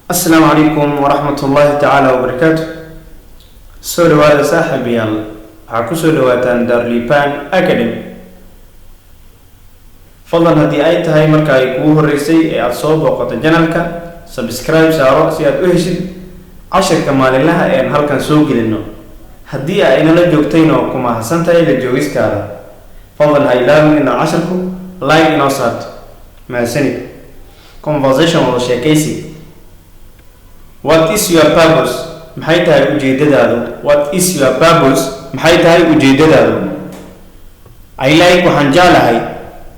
السلام عليكم ورحمة الله تعالى وبركاته. سولو هذا صاحب يال عكسو لواتان دارليبان أكاديمي. فضلا هدي أي تهاي مركا يكوه الرئيسي أصوب وقت جنالك سبسكرايب سارو سياد أهشد 10 كمال الله أن هالكان سوق لنو هدي أين لجوكتين وكما حسنتها لجوغيس كارا. فضلا هاي لازم إن 10كم لايك نوصات مع سنة conversation ولا شيكيسي. What is your purpose? maxay tahay ujeedadaadu? What is your purpose? maxay tahay ujeedadaadu? I like waxaan jeclahay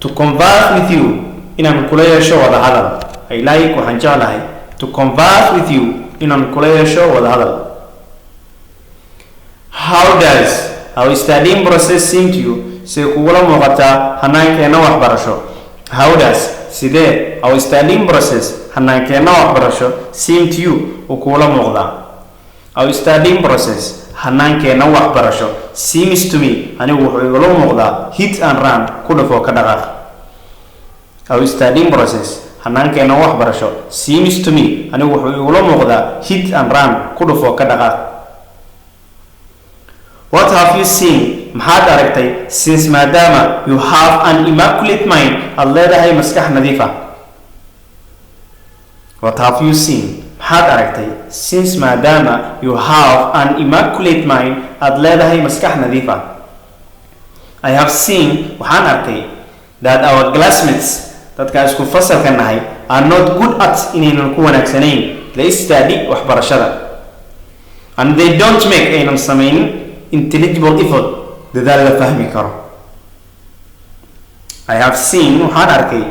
to converse with you inaan kula yeesho wada hadal. I like waxaan jeclahay to converse with you inaan kula yeesho wada hadal. How does our studying process seem to you? See kugula muuqataa hanaankeena waxbarasho. How does sidee our studying process hanaankeena waxbarasho seem to you ukula muuqda? Our studying process hanaankeena waxbarasho seems to me anigu wuxuu igula muuqdaa hit and run ku dhafoo ka dhaqaaq. Our studying process hanaankeena waxbarasho seems to me anigu wuxuu igula muuqdaa hit and run ku dhafoo ka dhaqaaq. What have you seen? maxaad aragtay since maadaama you have an immaculate mind aad leedahay maskax nadiif ah. What have you seen? maxaad aragtay since maadaama you have an immaculate mind aad leedahay maskax nadiif ah. I have seen waxaan arkay that our classmates dadka isku fasalka nahay are not good at inaynan ku wanaagsanayn la study waxbarashada and they don't make aynan samaynin intelligible effort dadaal la fahmi karo. I have seen waxaan arkay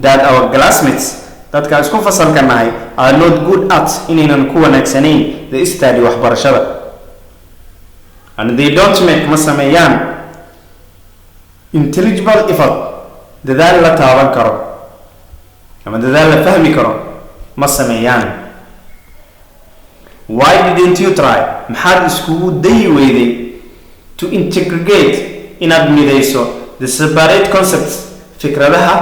that our classmates dadka isku fasalka nahay are not good at inaynan ku wanaagsanayn the study waxbarashada and they don't make ma sameeyaan intelligible effort dadaal la taaban karo ama dadaal la fahmi karo ma sameeyaan. Why didn't you try? maxaad iskugu dayi weyday to integrate inaad midayso the separate concepts fikradaha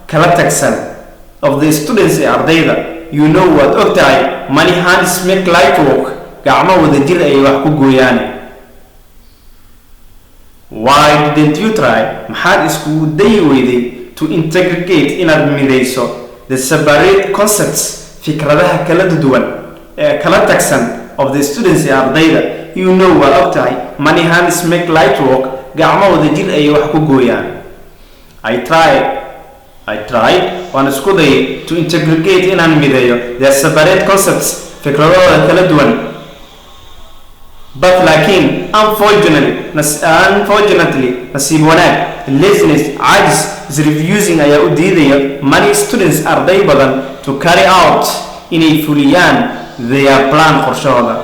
kala tagsan of the students ee ardayda? You know waad ogtahay many hands make light work gacmo wada jir ay wax ku gooyaan. Why didn't you try? maxaad iskugu dayi weyday to integrate inaad midayso the separate concepts fikradaha kala duwan ee kala tagsan of the students ee ardayda? You know waad ogtahay many hands make light work gacmo wada jir ay wax ku gooyaan. I tried waan isku dayay to integrate inaan mideeyo the separate concepts fikradooda kala duwan but laakiin unfortunately nasiib wanaag laziness caajis is refusing ayaa u diidaya many students arday badan to carry out inay fuliyaan their plan qorshahooda.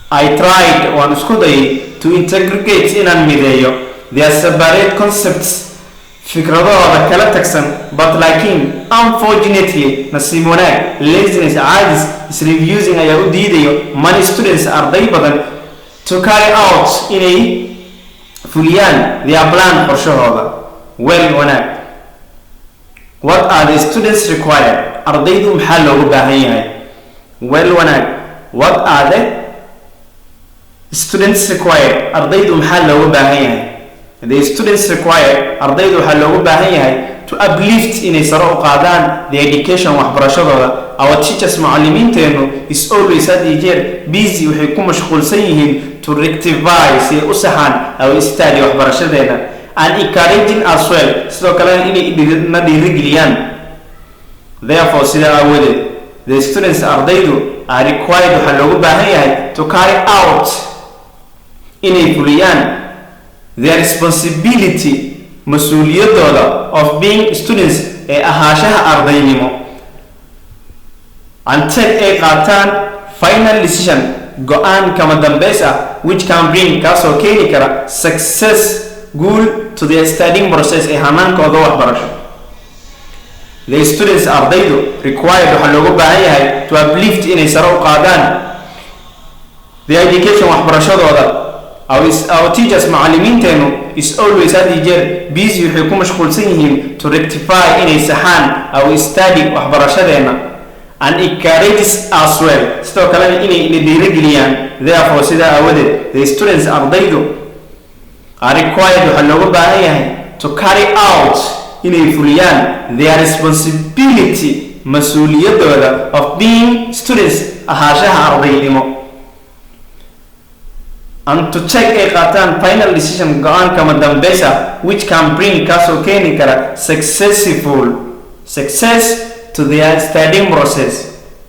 I tried waan isku dayay to integrate inaan mideeyo their separate concepts fikradooda kala tagsan but laakiin unfortunately nasiib wanaag laziness caajis is refusing ayaa u diidayo many students arday badan to carry out inay fuliyaan their plan qorshahooda. Well wanaag what are the students required? ardaydu maxaa loogu baahan yahay? Well wanaag what are the students required? ardaydu maxaa loogu baahan yahay? The students required ardaydu waxaa loogu baahan yahay to uplift inay sare u qaadaan the education waxbarashadooda. Our teachers macallimiinteenu is always had a year busy waxay ku mashquulsan yihiin to rectify si ay u saxaan our study waxbarashadeena and encouraging as well sidoo kale inay na dhiirigeliyaan. Therefore sida awoodeed the students ardaydu are required waxaa loogu baahan yahay to carry out inay fuliyaan their responsibility mas-uuliyadooda of being students ee ahaashaha ardaynimo and take ay qaataan final decision go-aan kama dambeys ah which can bring kaasoo keeni kara success guul to their studying process ee hanaankooda waxbarasho. The students ardaydu required waxaa loogu baahan yahay to uplift inay sare u qaadaan the education waxbarashadooda. Our teachers macallimiinteenu is always had a year busy waxay ku mashquulsan yihiin to rectify inay saxaan our study waxbarashadeena and encourages as well sidoo kale inay dhiirigeliyaan therefore sida awoodeed the students ardaydu are required waxa looga baahan yahay to carry out inay fuliyaan their responsibility mas'uuliyadooda of being students ahaashaha ardaynimo and to check a qaataan final decision go'aan kama dambeysa which can bring kaasoo keeni kara success to their studying process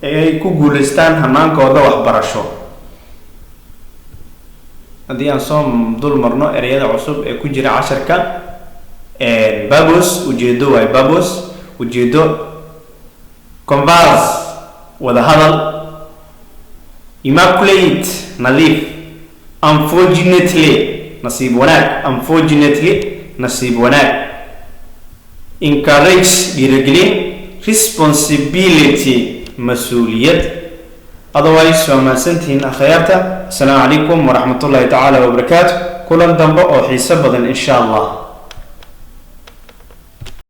ay ku guuleystaan hanaankooda waxbarasho haddii aan soo dul marno ereyada cusub ee ku jira casharka purpose ujeedo waay purpose ujeedo converse wada hadal immaculate nadiif unfortunately nasiib wanaag encourage dhiirigelin responsibility mas'uuliyad otherwise waa mahadsantihiin akhyaarta. Assalaamu calaykum waraxmatullaahi tacaala wabarakaatu. kulan dambe oo xiiso badan insha Allah.